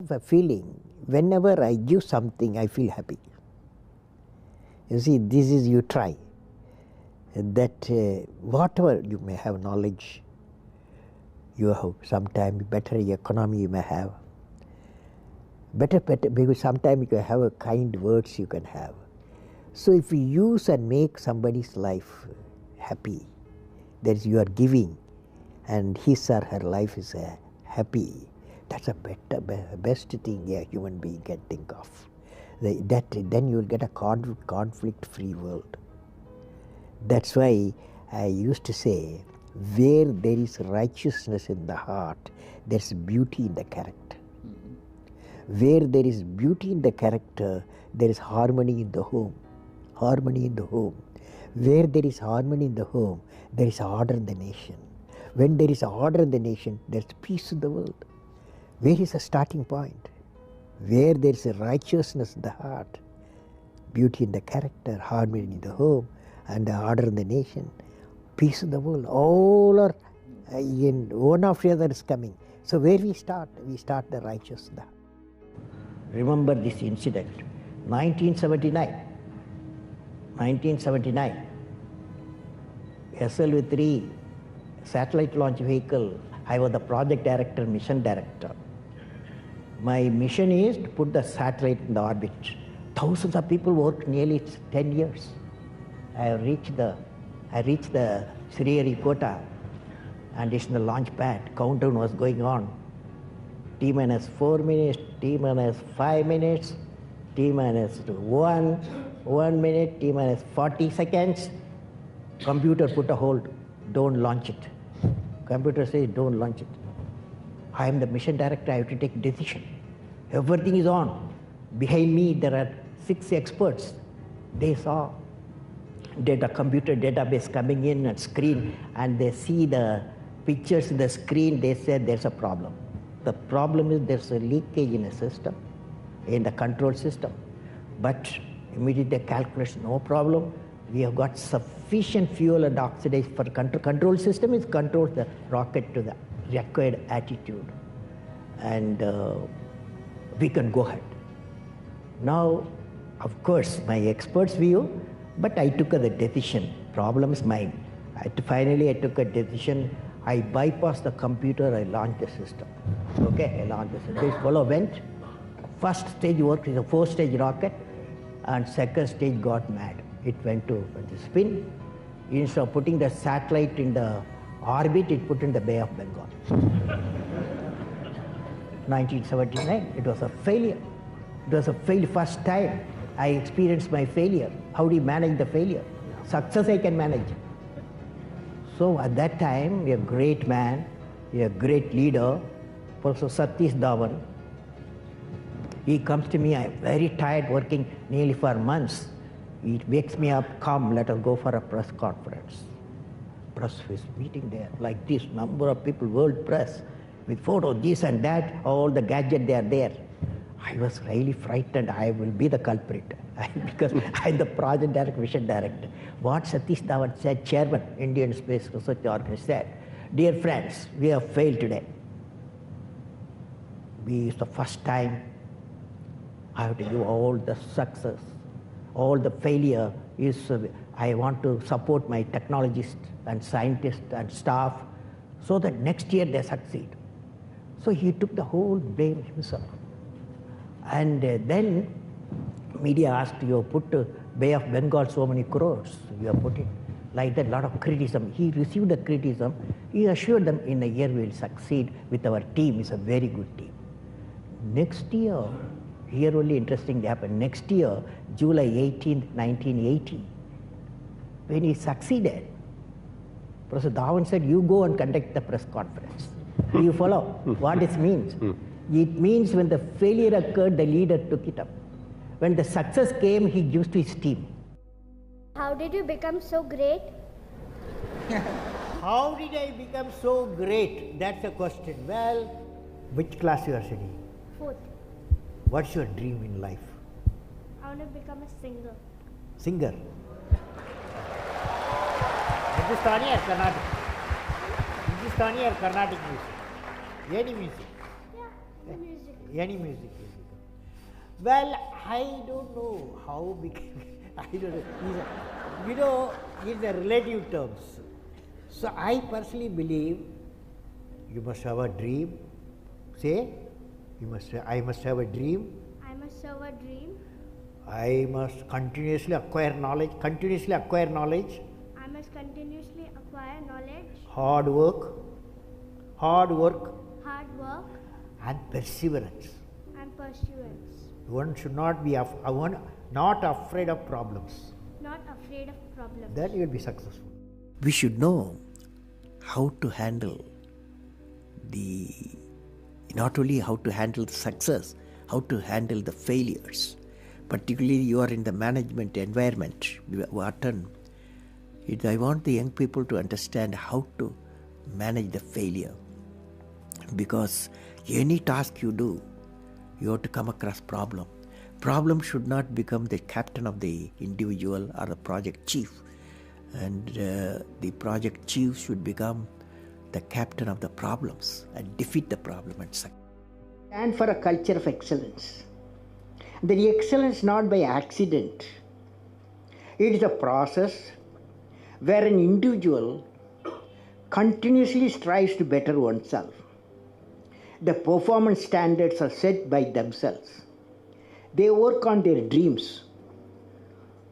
The feeling, whenever I give something, I feel happy. You see, this is you try. That whatever you may have knowledge, you have sometimes better economy you may have. Better, because sometimes you can have a kind words you can have. So if you use and make somebody's life happy, that is you are giving, and his or her life is happy. That's a best thing a human being can think of. Then you will get a conflict-free world. That's why I used to say, where there is righteousness in the heart, there's beauty in the character. Where there is beauty in the character, there is harmony in the home. Harmony in the home. Where there is harmony in the home, there is order in the nation. When there is order in the nation, there is peace in the world. Where is the starting point? Where there is a righteousness in the heart, beauty in the character, harmony in the home, and the order in the nation, peace in the world. All are in one after the other is coming. So where we start? We start the righteous in the heart. Remember this incident, 1979, SLV-3 satellite launch vehicle, I was the project director, mission director. My mission is to put the satellite in the orbit. Thousands of people worked nearly 10 years. I reached the Sriharikota, and it's in the launch pad. Countdown was going on. T-minus 4 minutes, T-minus 5 minutes, T-minus 1 minute, T-minus 40 seconds. Computer put a hold, don't launch it. Computer says, don't launch it. I am the mission director, I have to take a decision. Everything is on. Behind me, there are 6 experts. They saw computer database coming in and screen, and they see the pictures in the screen. They said there's a problem. The problem is there's a leakage in a system, in the control system. But immediately calculation, no problem. We have got sufficient fuel and oxidation for control system. It controls the rocket to the required attitude, and we can go ahead. Now, of course, my expert's view, but I took the decision. Problem is mine. Finally, I took a decision. I bypassed the computer, I launched the system. Okay, I launched the system. This fellow went. First stage worked is a 4-stage rocket, and second stage got mad. It went to spin. Instead of putting the satellite in the orbit, it put in the Bay of Bengal. 1979, it was a failure. It was a first time I experienced my failure. How do you manage the failure? Success I can manage. So at that time, a great man, a great leader, Professor Satish Dhawan, he comes to me, I'm very tired working nearly for months. He wakes me up, come, let us go for a press conference. Press is meeting there, like this, number of people, world press, with photos, this and that, all the gadgets, they are there. I was really frightened, I will be the culprit, because I'm the project director, mission director. What Satish Dhawan said, chairman, Indian Space Research Organization, said, dear friends, we have failed today. It's the first time I have to give all the success. All the failure is, I want to support my technologists and scientists and staff so that next year they succeed. So he took the whole blame himself. And then media asked, you have put Bay of Bengal so many crores, you have put it like that, a lot of criticism. He received the criticism. He assured them in a year we will succeed with our team. It's a very good team. Next year, here only interesting happened. Next year, July 18th, 1980, when he succeeded, Professor Dhawan said, you go and conduct the press conference. Do you follow what it means? It means when the failure occurred, the leader took it up. When the success came, he gives to his team. How did you become so great? How did I become so great? That's the question. Well, which class you are studying? 4th. What's your dream in life? I want to become a singer. Singer? Hindustani or Carnatic? Hindustani or Carnatic music? Any music? Yeah, music. Any music will become. Well, I don't know how became. I don't know. It's a relative terms. So I personally believe you must have a dream. Say, I must have a dream. I must have a dream. I must continuously acquire knowledge. Continuously acquire knowledge. I must continuously acquire knowledge. Hard work. Hard work. Hard work. And perseverance. And pursuance. One should not be not afraid of problems. Not afraid of problems. Then you will be successful. We should know how to handle not only how to handle the success, how to handle the failures. Particularly you are in the management environment, Wharton. I want the young people to understand how to manage the failure. Because any task you do, you have to come across problem. Problem should not become the captain of the individual or the project chief. And the project chief should become the captain of the problems and defeat the problem and succeed. And for a culture of excellence. The excellence not by accident. It is a process where an individual continuously strives to better oneself. The performance standards are set by themselves. They work on their dreams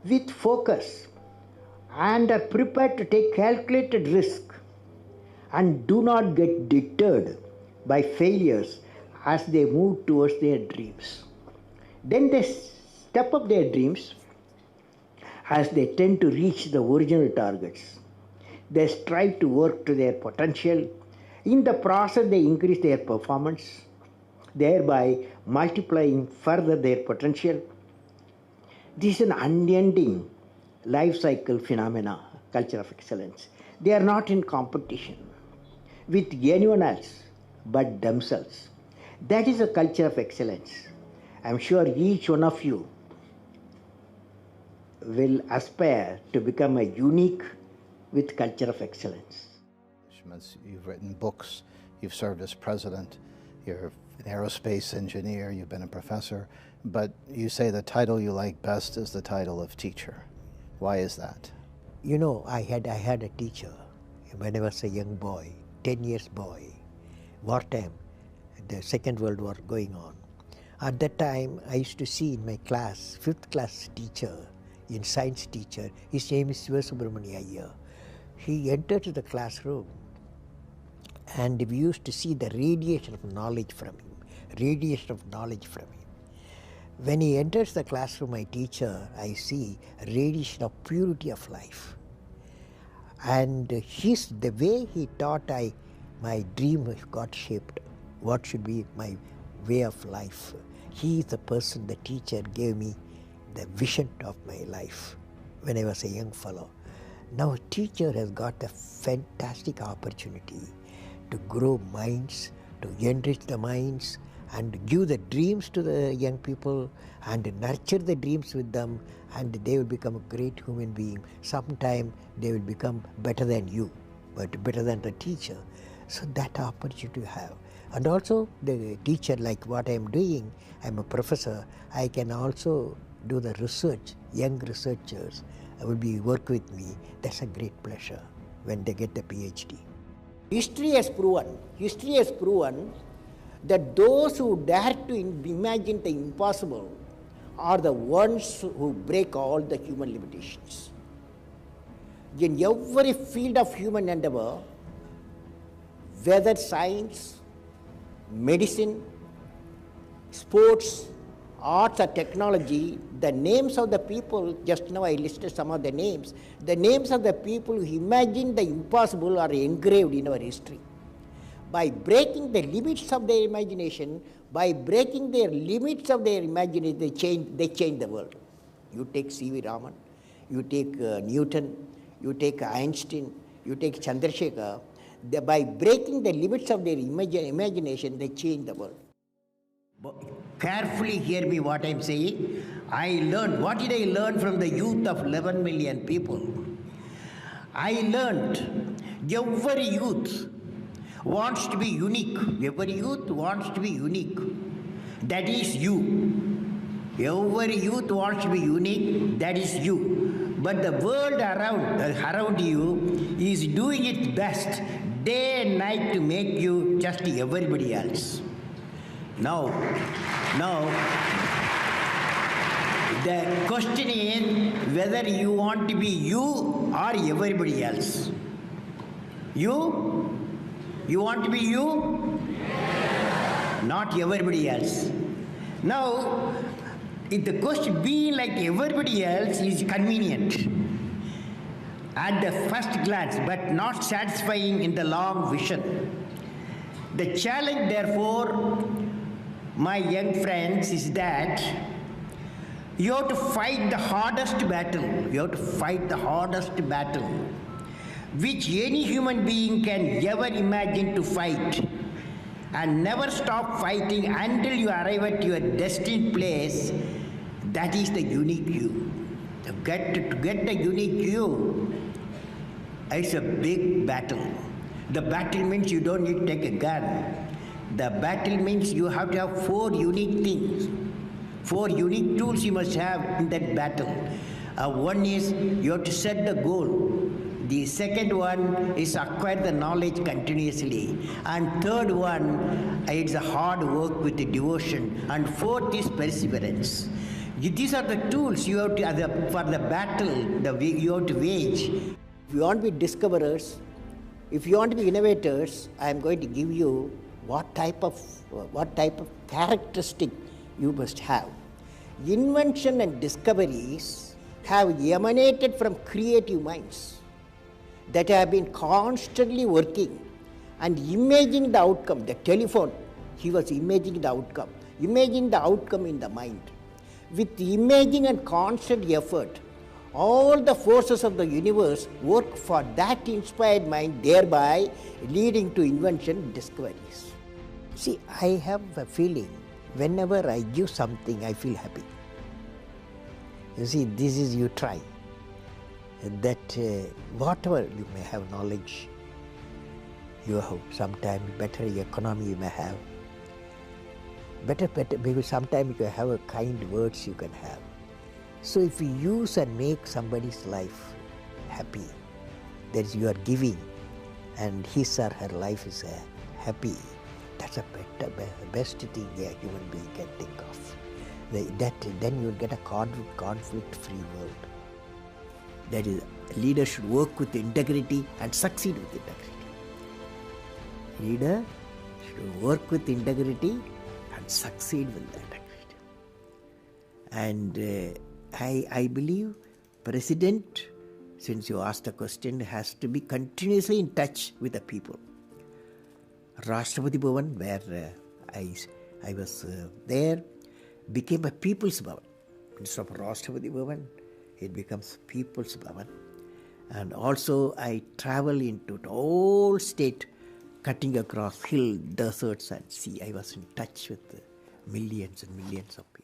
with focus and are prepared to take calculated risk and do not get deterred by failures as they move towards their dreams. Then they step up their dreams as they tend to reach the original targets. They strive to work to their potential. In the process, they increase their performance, thereby multiplying further their potential. This is an unending life cycle phenomena, culture of excellence. They are not in competition with anyone else but themselves. That is a culture of excellence. I am sure each one of you will aspire to become a unique with culture of excellence. You've written books, you've served as president, you're an aerospace engineer, you've been a professor, but you say the title you like best is the title of teacher. Why is that? You know, I had a teacher when I was a young boy, 10 years boy, wartime, the Second World War going on. At that time, I used to see in my class, 5th class teacher, in science teacher, his name is Subramania Iyer. He entered the classroom and we used to see the radiation of knowledge from him, When he enters the classroom, my teacher, I see a radiation of purity of life. And the way he taught, my dream got shaped. What should be my way of life? He is the person, the teacher gave me the vision of my life when I was a young fellow. Now a teacher has got a fantastic opportunity to grow minds, to enrich the minds, and give the dreams to the young people and nurture the dreams with them, and they will become a great human being. Sometime they will become better than you, but better than the teacher. So that opportunity you have. And also the teacher, like what I am doing, I am a professor, I can also do the research. Young researchers will work with me. That's a great pleasure when they get the PhD. History has proven that those who dare to imagine the impossible are the ones who break all the human limitations. In every field of human endeavor, whether science, medicine, sports, arts or technology, the names of the people, just now I listed some of the names of the people who imagined the impossible are engraved in our history. By breaking the limits of their imagination, they change the world. You take C.V. Raman, you take Newton, you take Einstein, you take Chandrasekhar. By breaking the limits of their imagination, they change the world. Carefully hear me what I am saying. What did I learn from the youth of 11 million people? I learned every youth wants to be unique. Every youth wants to be unique. That is you. Every youth wants to be unique, that is you. But the world around you is doing its best day and night to make you just everybody else. Now, the question is whether you want to be you or everybody else. You? You want to be you? Not everybody else. Now, if the question being like everybody else is convenient at the first glance, but not satisfying in the long vision. The challenge, therefore, my young friends, is that you have to fight the hardest battle. You have to fight the hardest battle which any human being can ever imagine to fight, and never stop fighting until you arrive at your destined place. That is the unique you. To get the unique you, it's a big battle. The battle means you don't need to take a gun. The battle means you have to have 4 unique things. 4 unique tools you must have in that battle. One is you have to set the goal. The second one is acquire the knowledge continuously. And third one, it's a hard work with the devotion. And fourth is perseverance. These are the tools you have to, for the battle you have to wage. If you want to be discoverers, if you want to be innovators, I am going to give you what type of characteristic you must have. Invention and discoveries have emanated from creative minds that have been constantly working and imagining the outcome. The telephone, he was imagining the outcome in the mind. With imaging and constant effort, all the forces of the universe work for that inspired mind, thereby leading to invention and discoveries. See, I have a feeling whenever I give something, I feel happy. You see, this is you try. That whatever you may have knowledge, you have sometimes better economy you may have, better, because sometimes you can have a kind words you can have. So if you use and make somebody's life happy, that is you are giving, and his or her life is happy, that's a best thing a human being can think of. Then you will get a conflict-free world. That is, leaders should work with integrity and succeed with integrity. Leader should work with integrity and succeed with integrity. And I believe President, since you asked the question, has to be continuously in touch with the people. Rashtrapati Bhavan, where I was there, became a People's Bhavan. Instead of Rashtrapati Bhavan, it becomes People's Bhavan. And also I travel into the whole state, cutting across hill, deserts and sea. I was in touch with millions and millions of people.